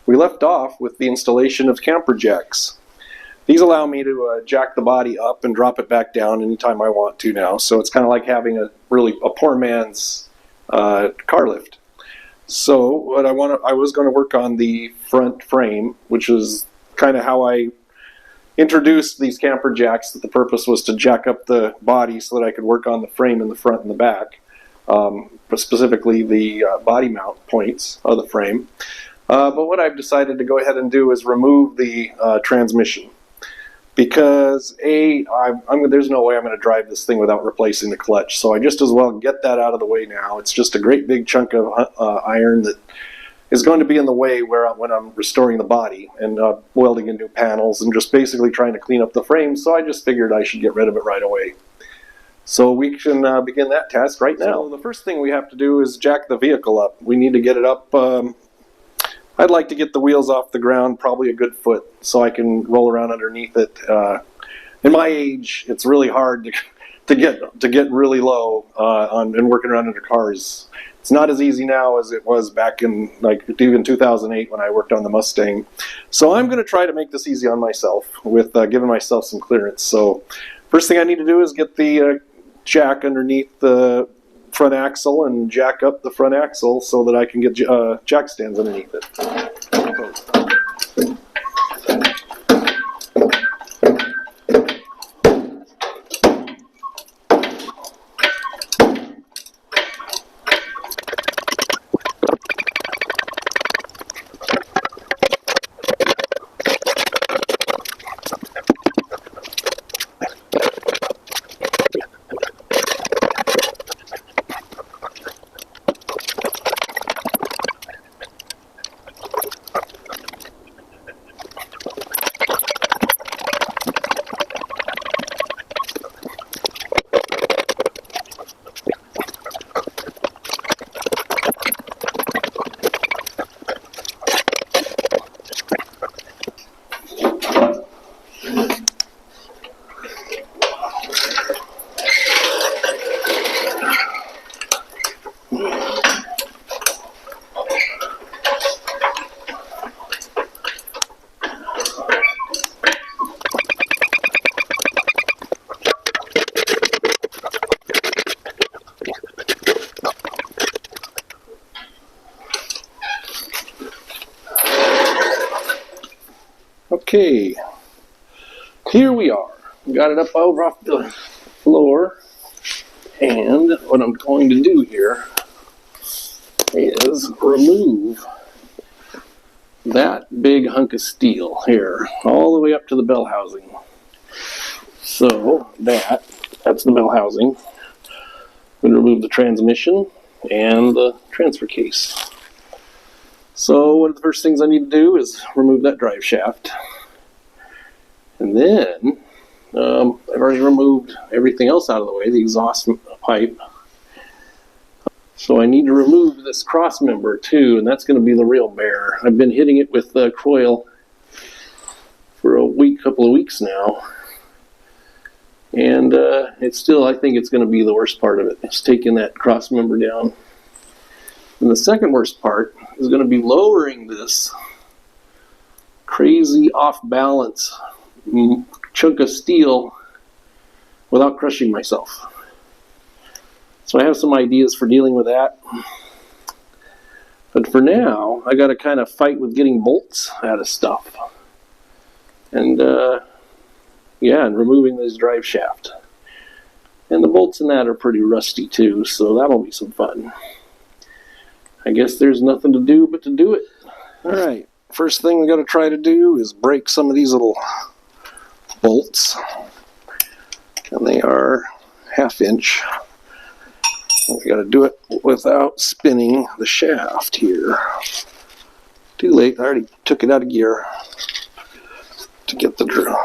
we left off with the installation of camper jacks. These allow me to jack the body up and drop it back down anytime I want to now. So it's kind of like having a poor man's car lift. So what I was going to work on the front frame, which is kind of how I introduced these camper jacks. That the purpose was to jack up the body so that I could work on the frame in the front and the back, but specifically the body mount points of the frame. But what I've decided to go ahead and do is remove the transmission, because there's no way I'm going to drive this thing without replacing the clutch. So I just as well get that out of the way now. It's just a great big chunk of iron that is going to be in the way when I'm restoring the body and welding in new panels and just basically trying to clean up the frame. So I just figured I should get rid of it right away. So we can begin that task right now. So the first thing we have to do is jack the vehicle up. We need to get it up. I'd like to get the wheels off the ground probably a good foot so I can roll around underneath it. In my age, it's really hard to get really low and working around under cars. It's not as easy now as it was back in even 2008 when I worked on the Mustang. So I'm going to try to make this easy on myself with giving myself some clearance. So first thing I need to do is get the jack underneath the front axle and jack up the front axle so that I can get jack stands underneath it. Okay, here we are. Got it up over off the floor, and what I'm going to do here is remove that big hunk of steel here, all the way up to the bell housing. So that's the bell housing. I'm going to remove the transmission and the transfer case. So one of the first things I need to do is remove that drive shaft. And then I've already removed everything else out of the way, the exhaust pipe. So I need to remove this cross member too, and that's going to be the real bear. I've been hitting it with the coil for couple of weeks now. And it's still, I think it's going to be the worst part of it. It's taking that cross member down. And the second worst part is going to be lowering this crazy off-balance chunk of steel without crushing myself. So I have some ideas for dealing with that. But for now, I got to kind of fight with getting bolts out of stuff. And and removing this drive shaft. And the bolts in that are pretty rusty too, so that'll be some fun. I guess there's nothing to do but to do it. Alright, first thing we got to try to do is break some of these little bolts. And they are 1/2 inch. We got to do it without spinning the shaft here. Too late, I already took it out of gear to get the drill.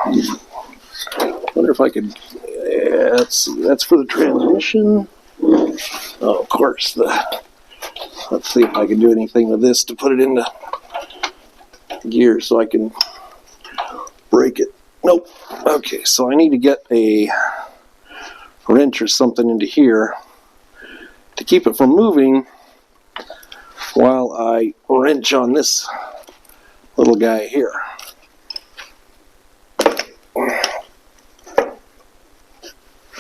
Wonder if I could, that's for the transmission. Oh, of course, let's see if I can do anything with this to put it into gear so I can break it. Nope. Okay, so I need to get a wrench or something into here to keep it from moving while I wrench on this little guy here.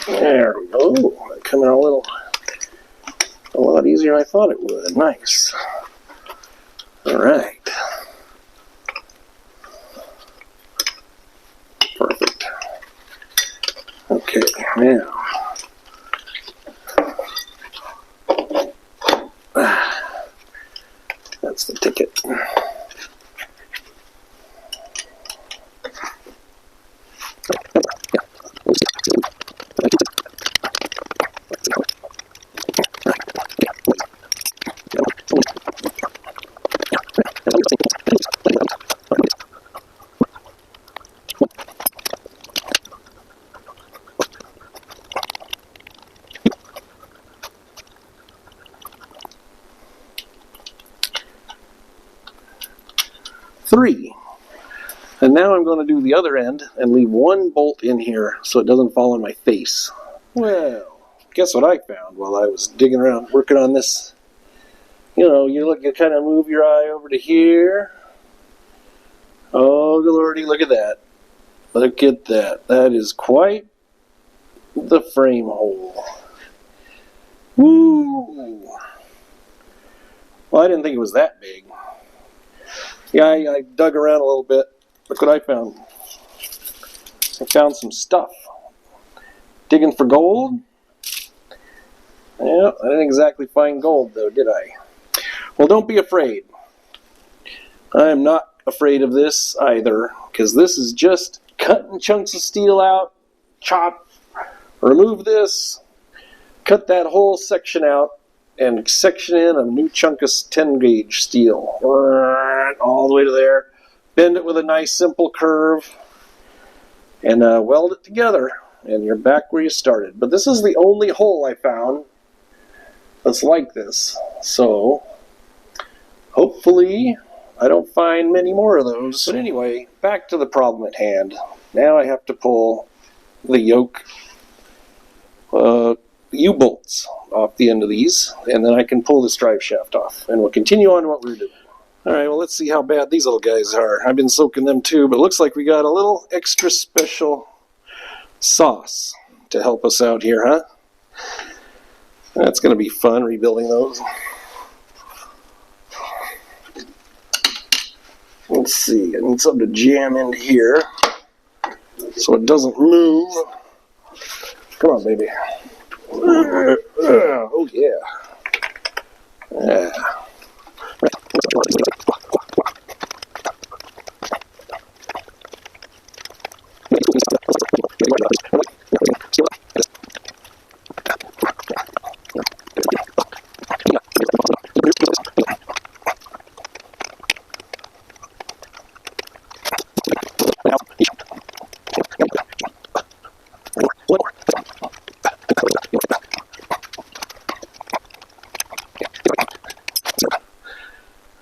There we go. Coming out a lot easier than I thought it would. Nice. All right. Perfect. Okay, now. That's the ticket. Three. And now I'm going to do the other end and leave one bolt in here so it doesn't fall on my face. Well, guess what I found while I was digging around working on this? You know, you kind of move your eye over to here. Oh, lordy, look at that. Look at that. That is quite the frame hole. Woo! Well, I didn't think it was that big. Yeah, I dug around a little bit. Look what I found. I found some stuff. Digging for gold? Yeah, I didn't exactly find gold though, did I? Well, don't be afraid. I am not afraid of this either, because this is just cutting chunks of steel out, chop, remove this, cut that whole section out, and section in a new chunk of 10 gauge steel. All the way to there. Bend it with a nice simple curve, and weld it together, and you're back where you started. But this is the only hole I found that's like this. So, hopefully, I don't find many more of those. But anyway, back to the problem at hand. Now I have to pull the yoke U-bolts off the end of these, and then I can pull this drive shaft off. And we'll continue on what we're doing. Alright, well, let's see how bad these little guys are. I've been soaking them too, but it looks like we got a little extra special sauce to help us out here, huh? That's going to be fun, rebuilding those. Let's see, I need something to jam into here so it doesn't move. Come on, baby. Oh, yeah. Yeah.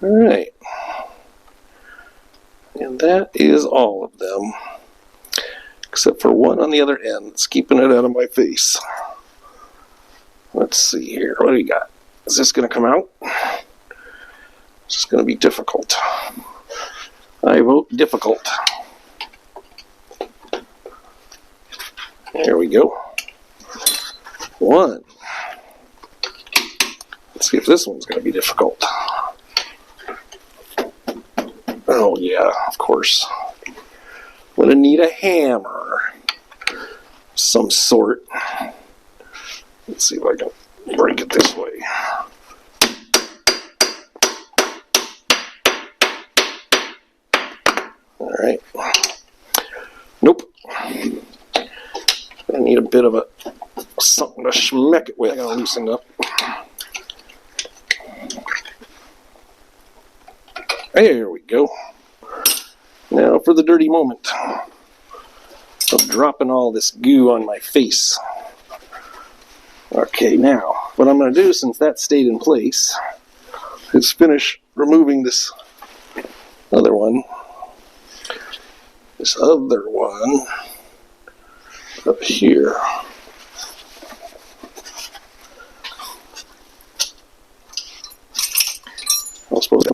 Alright, and that is all of them, except for one on the other end that's keeping it out of my face. Let's see here, what do we got? Is this going to come out? This is going to be difficult. I vote difficult. There we go. One. Let's see if this one's going to be difficult. Oh yeah, of course. I'm going to need a hammer of some sort. Let's see if I can break it this way. Alright. Nope. I need a bit of something to schmeck it with. I gotta loosen up. There we go. Now for the dirty moment of dropping all this goo on my face. Okay, now what I'm going to do, since that stayed in place, is finish removing this other one. This other one up here. I suppose.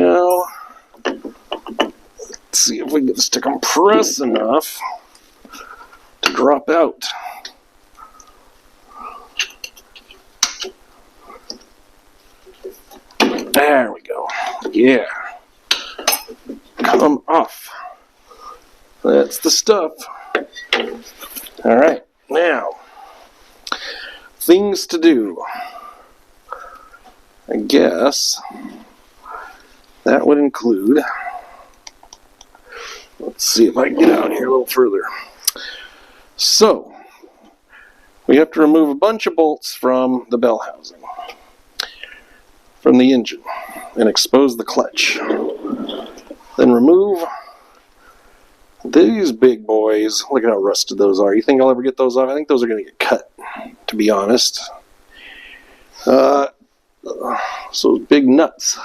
Now, let's see if we can get this to compress enough to drop out. There we go. Yeah. Come off. That's the stuff. All right. Now, things to do. I guess that would include, let's see if I can get out here a little further. So, we have to remove a bunch of bolts from the bell housing, from the engine, and expose the clutch. Then remove these big boys. Look at how rusted those are. You think I'll ever get those off? I think those are going to get cut, to be honest. So big nuts.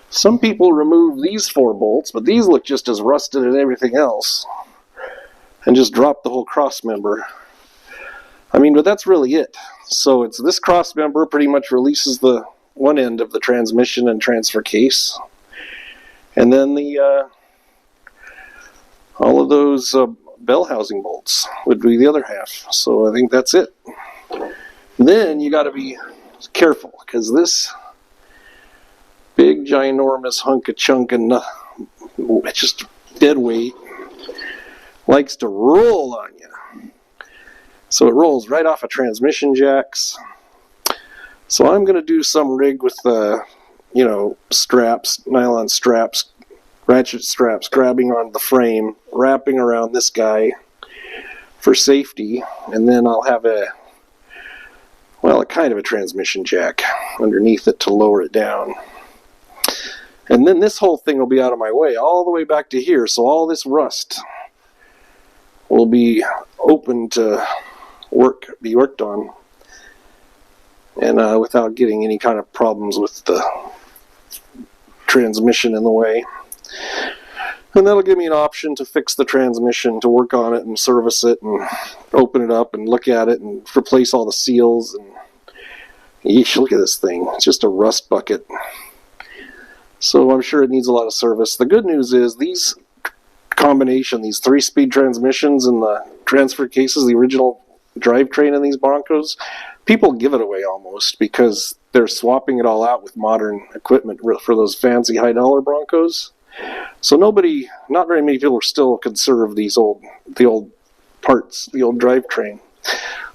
Some people remove these 4 bolts, but these look just as rusted as everything else, and just drop the whole cross member. I mean, but that's really it. So it's this cross member pretty much releases the one end of the transmission and transfer case, and then the all of those bell housing bolts would be the other half. So I think that's it. Then you got to be careful, because this big ginormous hunk of chunk and it's just dead weight likes to roll on you. So it rolls right off of transmission jacks. So I'm going to do some rig with straps, nylon straps, ratchet straps, grabbing on the frame, wrapping around this guy for safety, and then I'll have a kind of a transmission jack underneath it to lower it down. And then this whole thing will be out of my way, all the way back to here, so all this rust will be open to be worked on, and without getting any kind of problems with the transmission in the way. And that'll give me an option to fix the transmission, to work on it and service it and open it up and look at it and replace all the seals. And yeesh, look at this thing. It's just a rust bucket. So I'm sure it needs a lot of service. The good news is these 3-speed transmissions and the transfer cases, the original drivetrain in these Broncos, people give it away almost, because they're swapping it all out with modern equipment for those fancy high-dollar Broncos. So not very many people still conserve the old parts, the old drivetrain.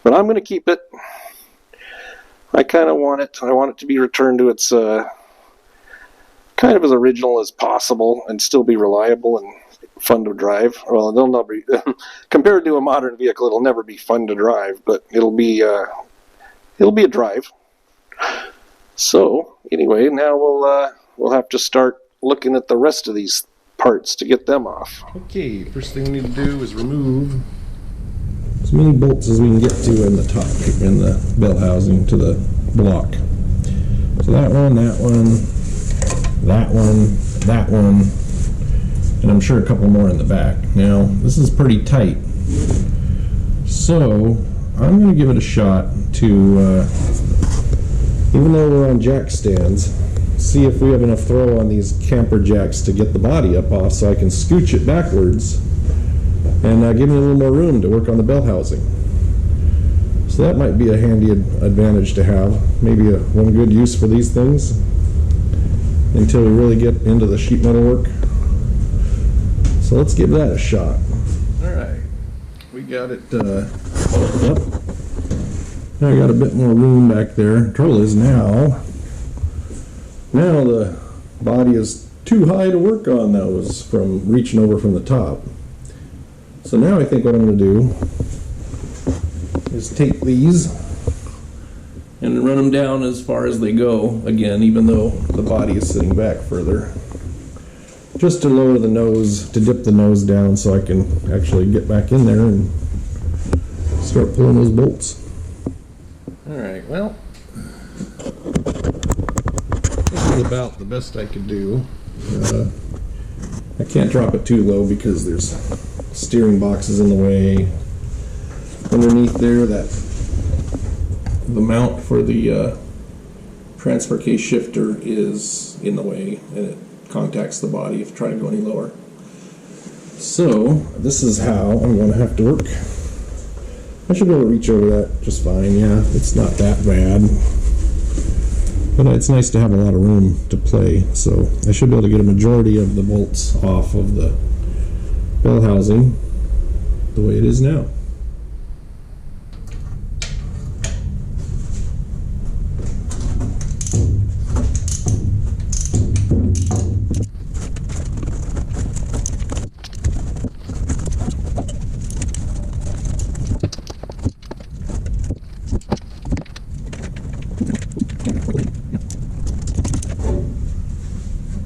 But I'm going to keep it. I kind of want it. I want it to be returned to its kind of as original as possible, and still be reliable and fun to drive. Well, they'll not be compared to a modern vehicle. It'll never be fun to drive, but it'll be a drive. So anyway, now we'll have to start looking at the rest of these parts to get them off. Okay, first thing we need to do is remove as many bolts as we can get to in the top, in the bell housing to the block. So that one, that one, that one, that one, and I'm sure a couple more in the back. Now, this is pretty tight, so I'm going to give it a shot to, even though we're on jack stands, see if we have enough throw on these camper jacks to get the body up off, so I can scooch it backwards and give me a little more room to work on the bell housing. So that might be a handy advantage to have, maybe one good use for these things until we really get into the sheet metal work. So let's give that a shot. Alright, we got it, yep. Now I got a bit more room back there. Trouble is now the body is too high to work on those from reaching over from the top. So now I think what I'm going to do is take these and run them down as far as they go, again, even though the body is sitting back further, just to lower the nose, to dip the nose down so I can actually get back in there and start pulling those bolts. Alright, well, this is about the best I could do. I can't drop it too low because there's steering boxes in the way. Underneath there, the mount for the transfer case shifter is in the way and it contacts the body if you try to go any lower. So this is how I'm going to have to work. I should be able to reach over that just fine. Yeah, it's not that bad. But it's nice to have a lot of room to play, so I should be able to get a majority of the bolts off of the bell housing the way it is now.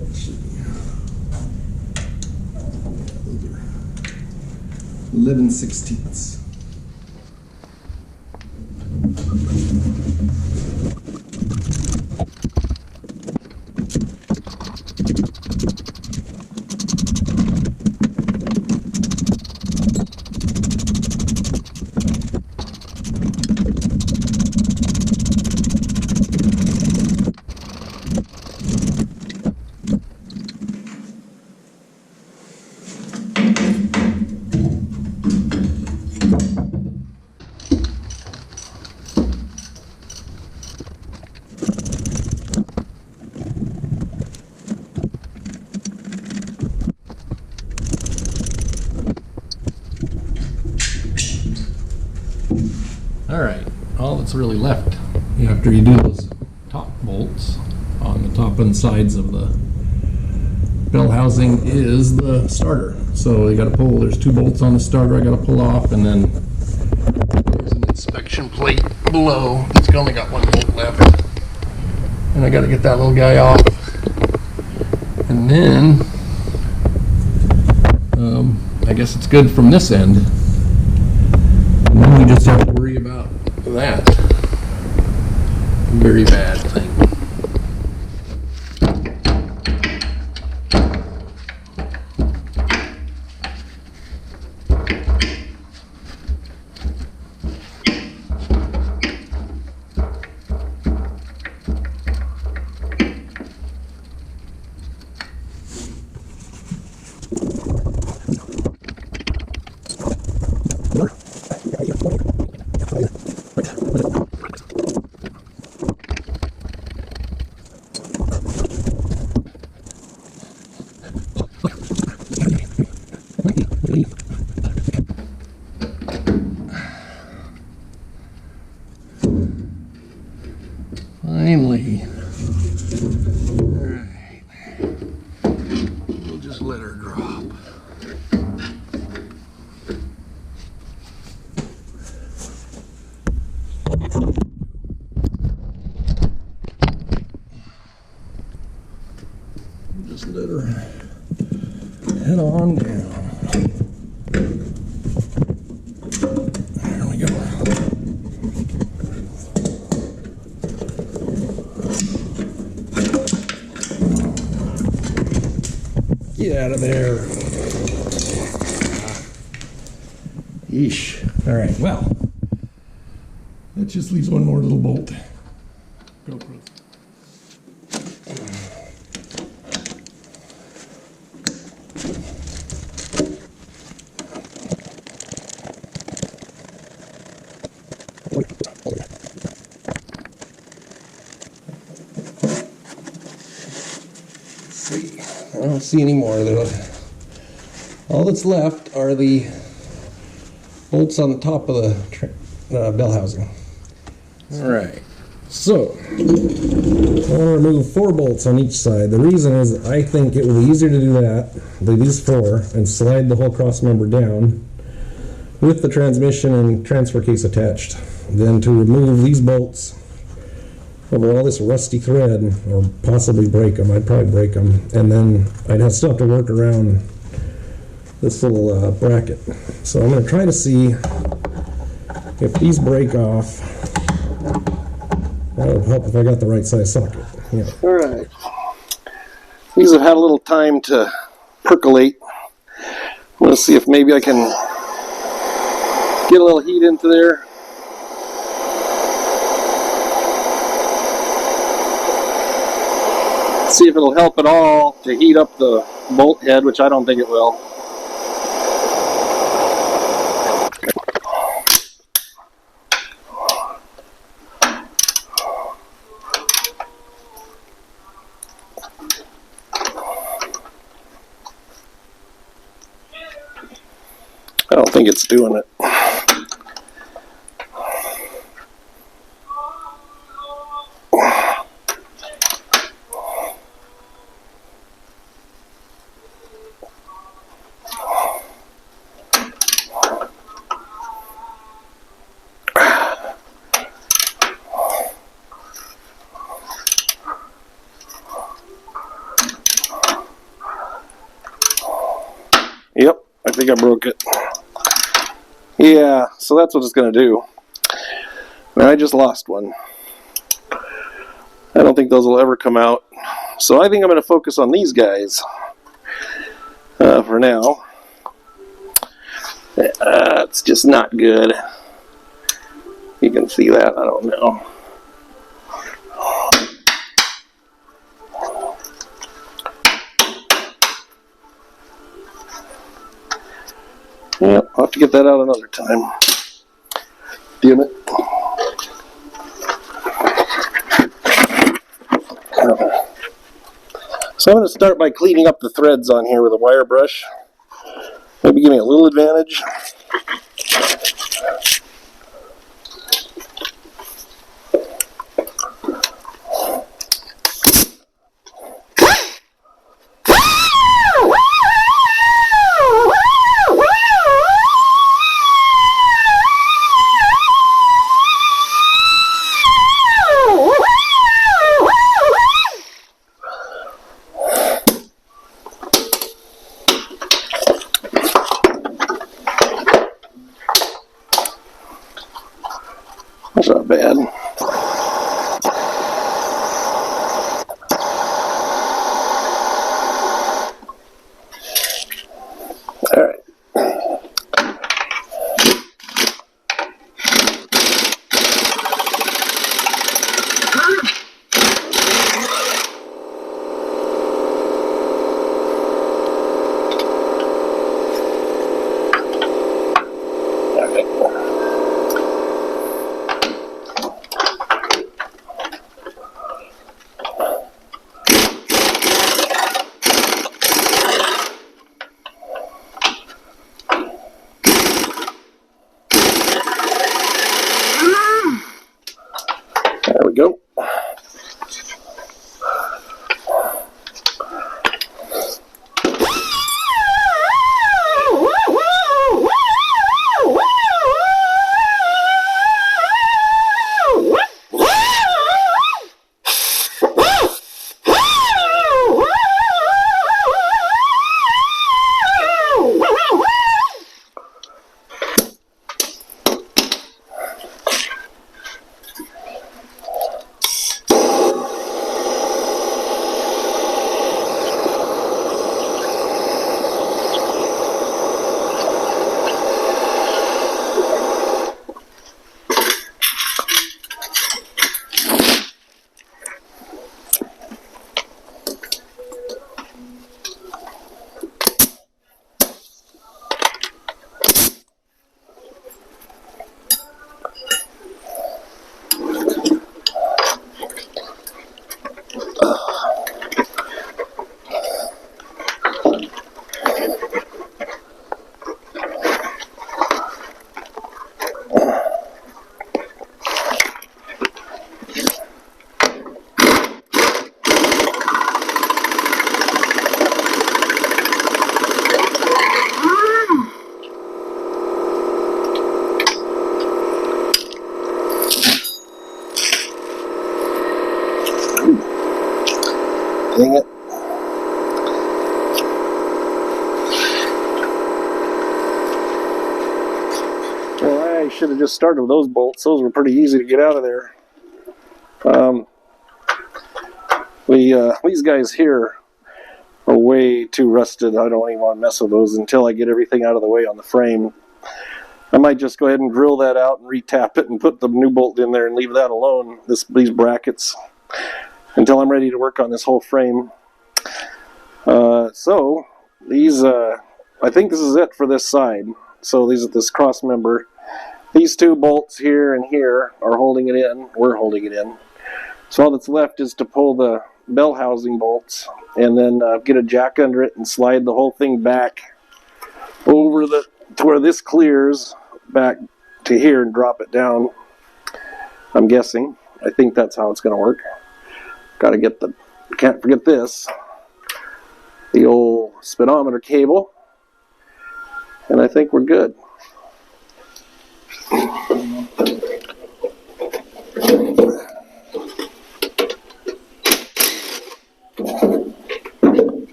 Let's see. 11/16. Alright, all that's really left after you do those top bolts on the top and sides of the bell housing is the starter. So you got to pull, there's 2 bolts on the starter I got to pull off, and then there's an inspection plate below. It's only got 1 bolt left. And I got to get that little guy off. And then, I guess it's good from this end. And then we just have to worry about that very bad thing. Finally. Alright. We'll just let her drop. Just let her head on down. There we go. Get out of there. Yeesh. Alright, well, that just leaves 1 more little bolt. Go for it. See, I don't see any more of those. All that's left are the bolts on the top of the bell housing. Alright, so I want to remove 4 bolts on each side. The reason is I think it will be easier to do that, these 4, and slide the whole cross member down with the transmission and transfer case attached, than to remove these bolts over all this rusty thread, or possibly break them. I'd probably break them, and then I'd still have to work around this little bracket. So I'm going to try to see if these break off. That would help if I got the right size socket. Yeah. All right. These have had a little time to percolate. Let's see if maybe I can get a little heat into there. See if it'll help at all to heat up the bolt head, which I don't think it will. I don't think it's doing it. Yep, I think I broke it. Yeah, so that's what it's going to do. And I just lost one. I don't think those will ever come out. So I think I'm going to focus on these guys for now. It's just not good. You can see that, I don't know. Yep, I'll have to get that out another time. Damn it. So I'm going to start by cleaning up the threads on here with a wire brush. Maybe give me a little advantage. That's not bad. All right. There we go. Dang it. Well, I should have just started with those bolts. Those were pretty easy to get out of there. These guys here are way too rusted. I don't even want to mess with those until I get everything out of the way on the frame. I might just go ahead and drill that out and retap it and put the new bolt in there and leave that alone, these brackets. until I'm ready to work on this whole frame. So these, I think this is it for this side. So this cross member. These two bolts here and here are holding it in. We're holding it in. So all that's left is to pull the bell housing bolts and then get a jack under it and slide the whole thing back over to where this clears back to here and drop it down. I'm guessing. I think that's how it's going to work. Got to get can't forget this, the old speedometer cable, and I think we're good.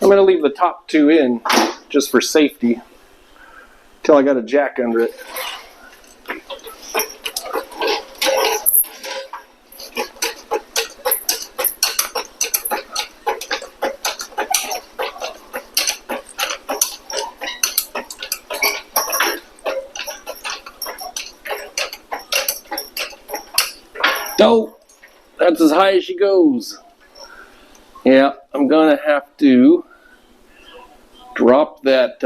I'm going to leave the top two in just for safety until I got a jack under it. Oh, that's as high as she goes. Yeah, I'm going to have to drop it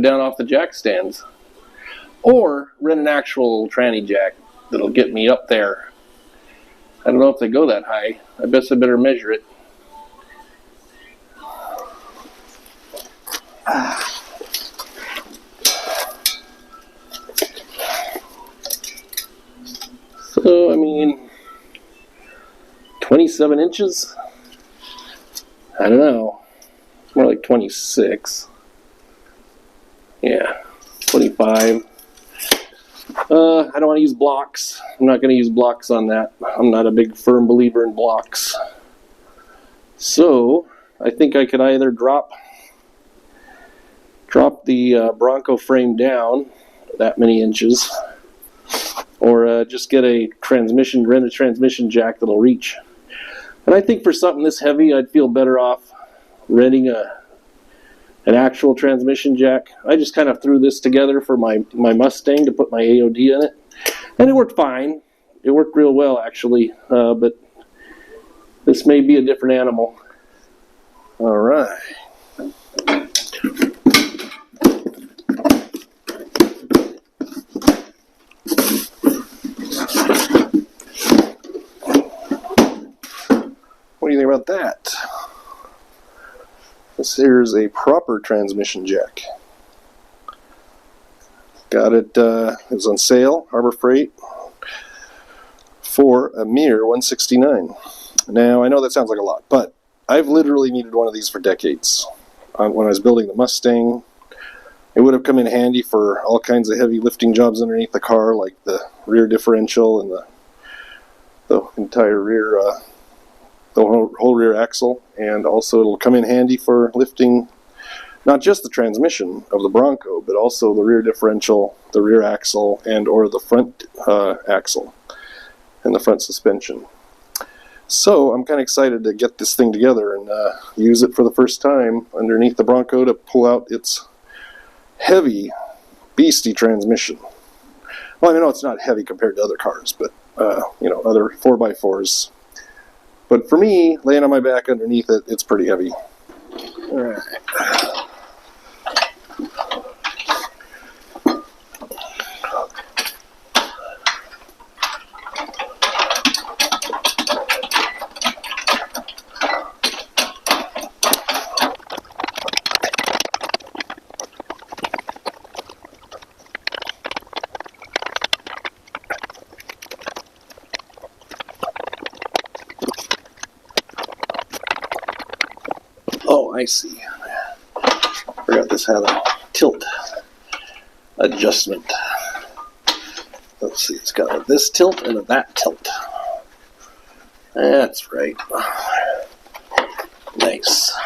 down off the jack stands, or rent an actual tranny jack that'll get me up there. I don't know if they go that high. I guess I better measure it. So, I mean, 27 inches? I don't know. It's more like 26. Yeah, 25. I don't want to use blocks. I'm not going to use blocks on that. I'm not a big firm believer in blocks. So, I think I could either drop the Bronco frame down that many inches, or just get rent a transmission jack that'll reach. And I think for something this heavy, I'd feel better off renting an actual transmission jack. I just kind of threw this together for my Mustang to put my AOD in it, and it worked fine. It worked real well, actually, but this may be a different animal. All right. What do you think about that? This here is a proper transmission jack. Got it, it was on sale, Harbor Freight, for a mere $169. Now, I know that sounds like a lot, but I've literally needed one of these for decades. When I was building the Mustang, it would have come in handy for all kinds of heavy lifting jobs underneath the car, like the rear differential and the entire rear, the whole rear axle, and also it'll come in handy for lifting not just the transmission of the Bronco, but also the rear differential, the rear axle, and or the front axle and the front suspension. So I'm kind of excited to get this thing together and use it for the first time underneath the Bronco to pull out its heavy, beastie transmission. Well, I know it's not heavy compared to other cars, but other 4x4s. But for me, laying on my back underneath it, it's pretty heavy. All right. Oh, I see. Forgot this had a tilt adjustment. Let's see, it's got a this tilt and a that tilt. That's right. Nice.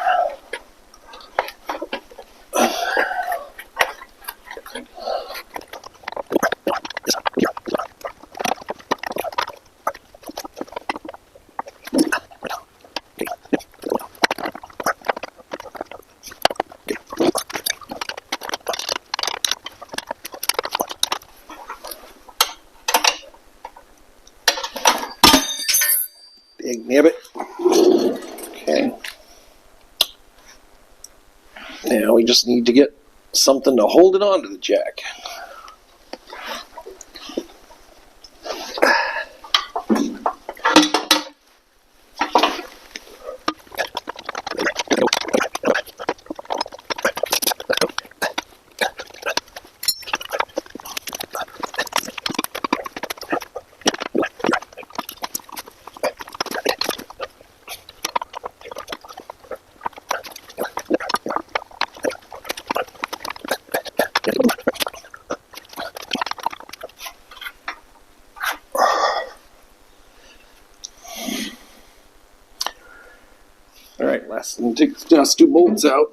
Now we just need to get something to hold it onto the jack. Alright, last thing, take the last two bolts out.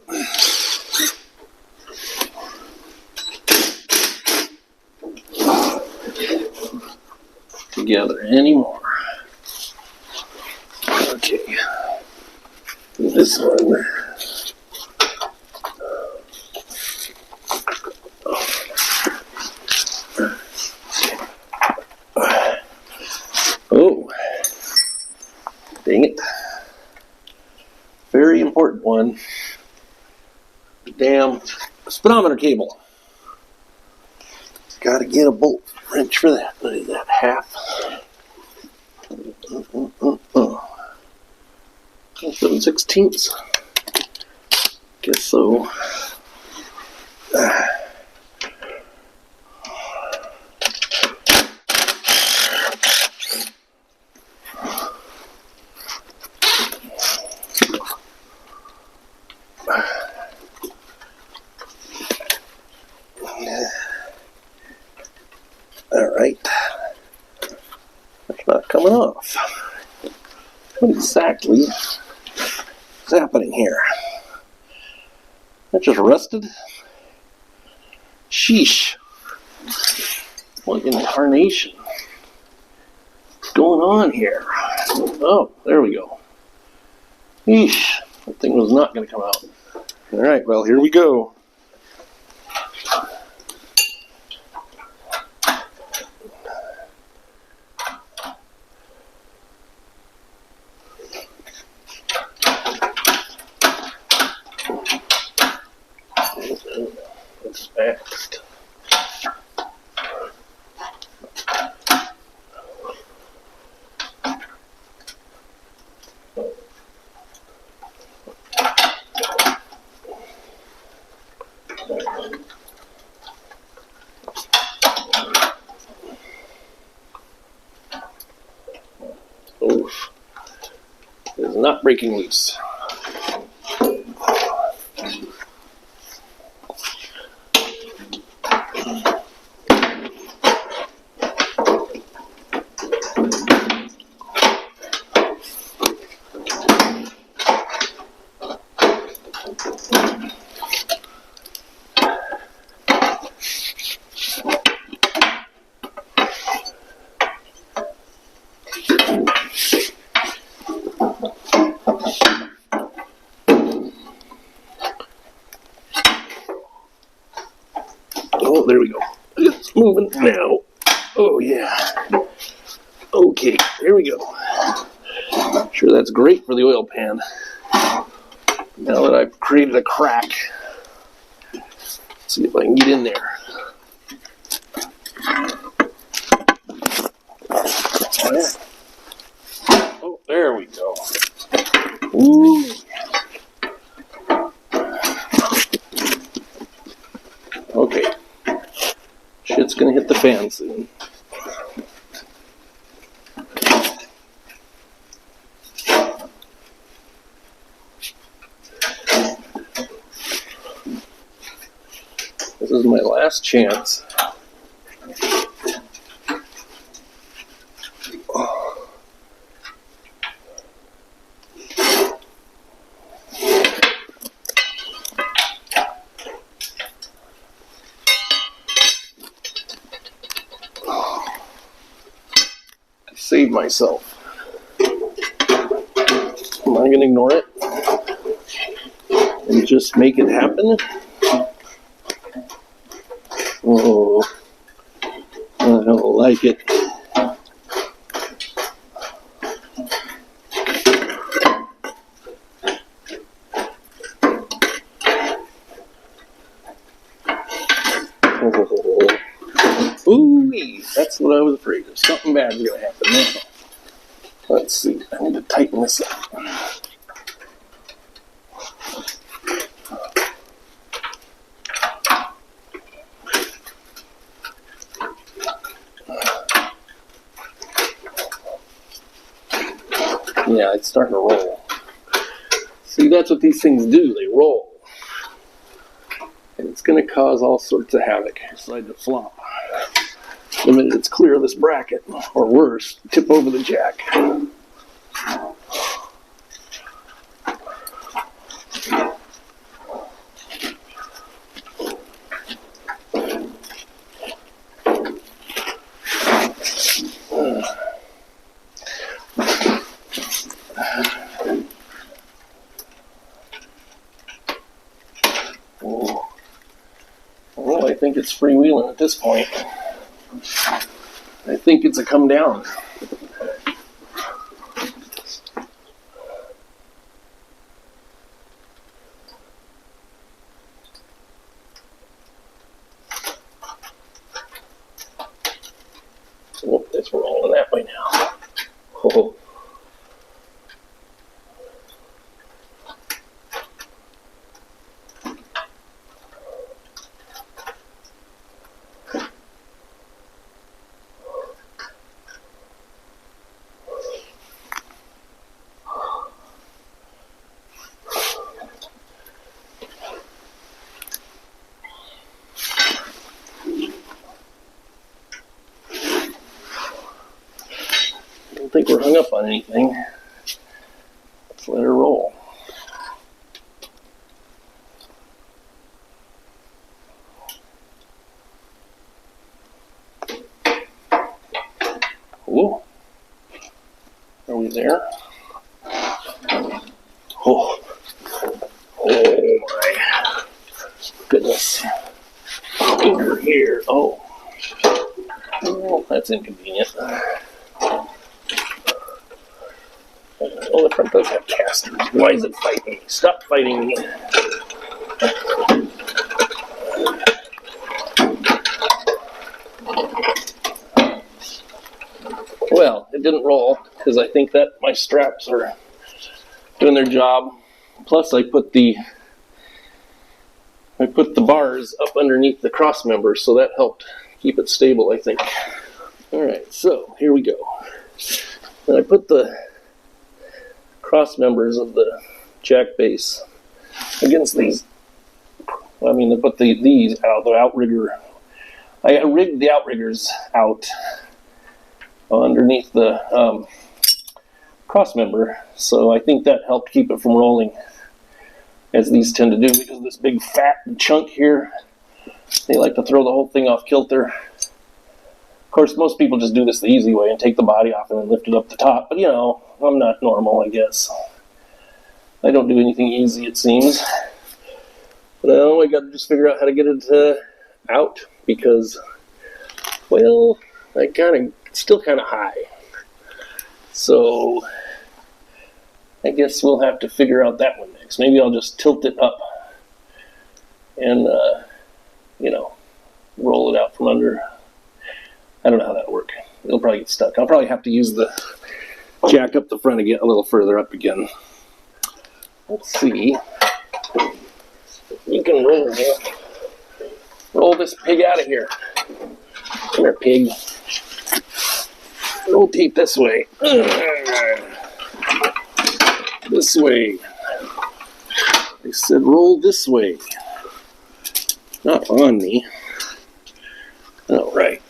Together anymore. Okay. This one. Oh. Dang it. Very important one. The damn speedometer cable. Gotta get a bolt wrench for that. What is that? Half? 7/16. Guess so. Alright. That's not coming off. What exactly is happening here? That just rusted? Sheesh. What in tarnation is going on here? Oh, there we go. Yeesh. That thing was not going to come out. Alright, well, here we go. What's next? Oof. It is not breaking loose. Oh, there we go. It's moving now. Oh, yeah. Okay, there we go. Sure, that's great for the oil pan. Now that I've created a crack, let's see if I can get in there. Oh, there we go. Ooh. Okay. Shit's gonna hit the fan soon. This is my last chance. Save myself. Am I gonna ignore it and just make it happen? Oh, I don't like it. Ooh, that's what I was afraid of. Something bad's going to happen now. Let's see. I need to tighten this up. Yeah, it's starting to roll. See, that's what these things do. They roll. And it's going to cause all sorts of havoc. Decide to flop. The minute it's clear of this bracket, or worse, tip over the jack. Well, I think it's freewheeling at this point. I think it's a come down. Oh, it's rolling that way now. Oh. I don't think we're hung up on anything. Let's let her roll. Ooh. Are we there? Oh. Oh my goodness. Finger here. Oh. Oh, that's inconvenient. Oh, the front does have casters. Why is it fighting me? Stop fighting me. Well, it didn't roll because I think that my straps are doing their job. Plus, I put the bars up underneath the cross members, so that helped keep it stable, I think. All right, so here we go. And I put the cross members of the jack base against these. I mean, I put these out, the outrigger. I rigged the outriggers out underneath the cross member, so I think that helped keep it from rolling, as these tend to do, because of this big fat chunk here. They like to throw the whole thing off kilter. Of course, most people just do this the easy way and take the body off and then lift it up the top, but you know, I'm not normal, I guess. I don't do anything easy, it seems. But now I got to just figure out how to get it out, because, well, it's still kind of high. So I guess we'll have to figure out that one next. Maybe I'll just tilt it up and, roll it out from under. I don't know how that'll work. It'll probably get stuck. I'll probably have to use the jack up the front again, a little further up again. Let's see. You can roll this pig out of here. Come here, pig. Rotate this way. This way. They said roll this way. Not on me. All right.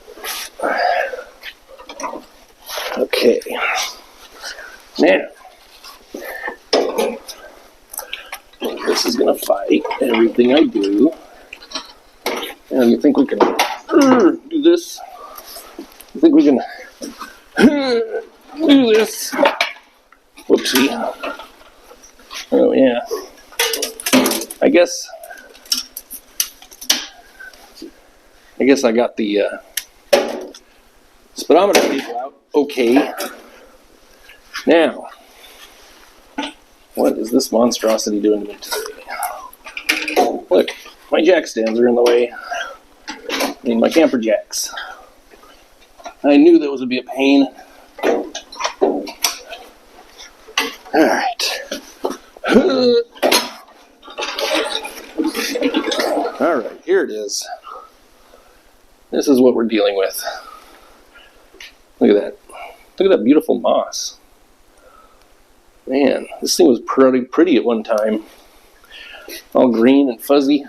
Okay. Now, this is going to fight everything I do. Now, you think we can do this? You think we can do this? Whoopsie. Oh, yeah. I guess I got the speedometer cable out. Okay. Now, what is this monstrosity doing to me today? Look, my jack stands are in the way. Need my camper jacks. I knew that would be a pain. Alright. Alright, here it is. This is what we're dealing with. Look at that. Look at that beautiful moss. Man, this thing was pretty at one time. All green and fuzzy.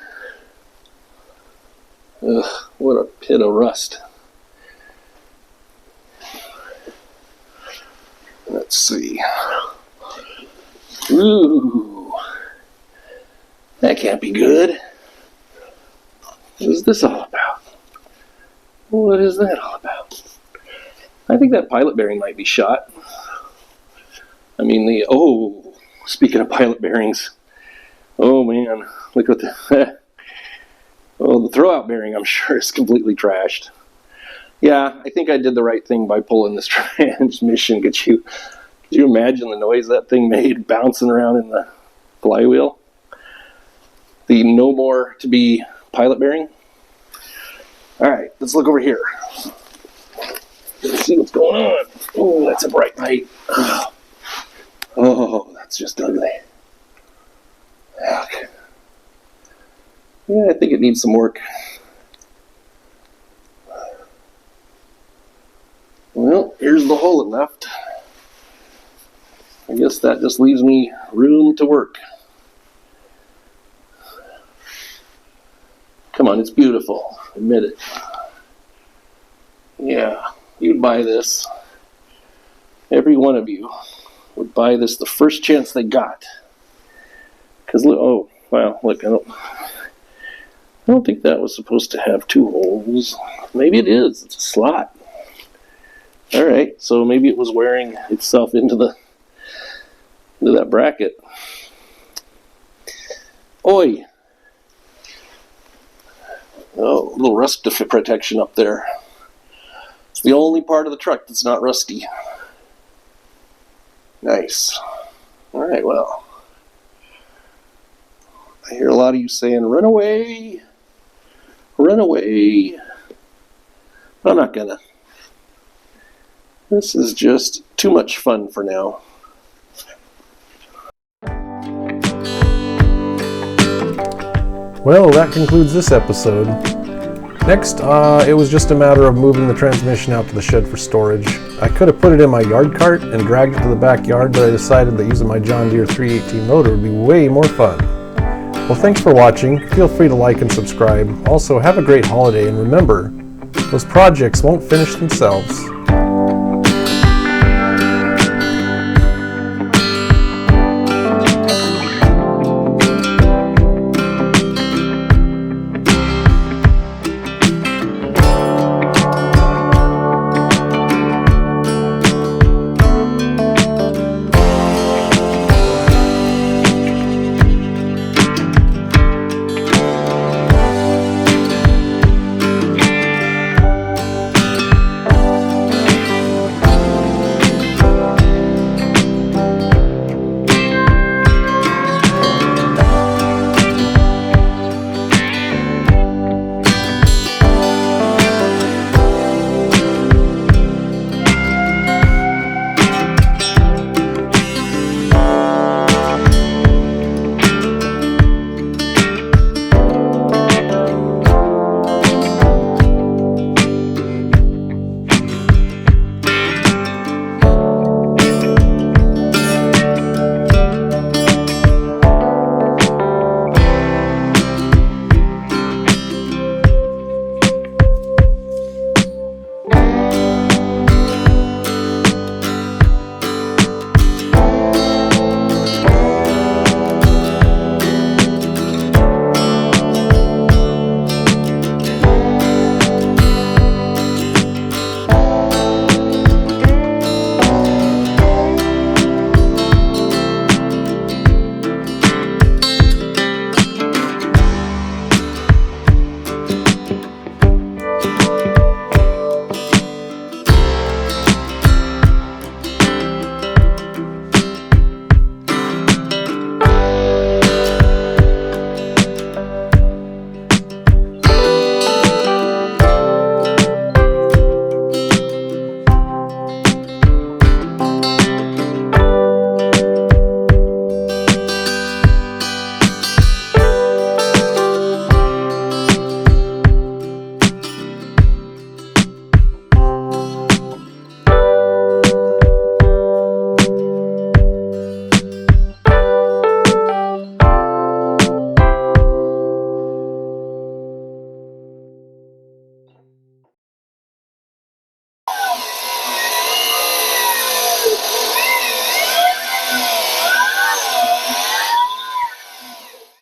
Ugh, what a pit of rust. Let's see. Ooh. That can't be good. What is this all about? What is that all about? I think that pilot bearing might be shot. I mean, speaking of pilot bearings. Oh man, look at the the throwout bearing, I'm sure, is completely trashed. Yeah, I think I did the right thing by pulling this transmission. Could you imagine the noise that thing made bouncing around in the flywheel? The no more to be pilot bearing. Alright, let's look over here. Let's see what's going on. Oh, that's a bright light. Oh, that's just ugly. Okay. Yeah, I think it needs some work. Well, here's the hole it left. I guess that just leaves me room to work. Come on, it's beautiful. Admit it. Yeah, you'd buy this. Every one of you would buy this the first chance they got. Because look, look, I don't think that was supposed to have two holes. Maybe it is. It's a slot. All right, so maybe it was wearing itself into that bracket. Oi! Oh, a little rust protection up there. It's the only part of the truck that's not rusty. Nice. All right, well, I hear a lot of you saying, "Run away, run away." I'm not gonna. This is just too much fun for now. Well, that concludes this episode. Next, it was just a matter of moving the transmission out to the shed for storage. I could have put it in my yard cart and dragged it to the backyard, but I decided that using my John Deere 318 loader would be way more fun. Well, thanks for watching. Feel free to like and subscribe. Also, have a great holiday, and remember, those projects won't finish themselves.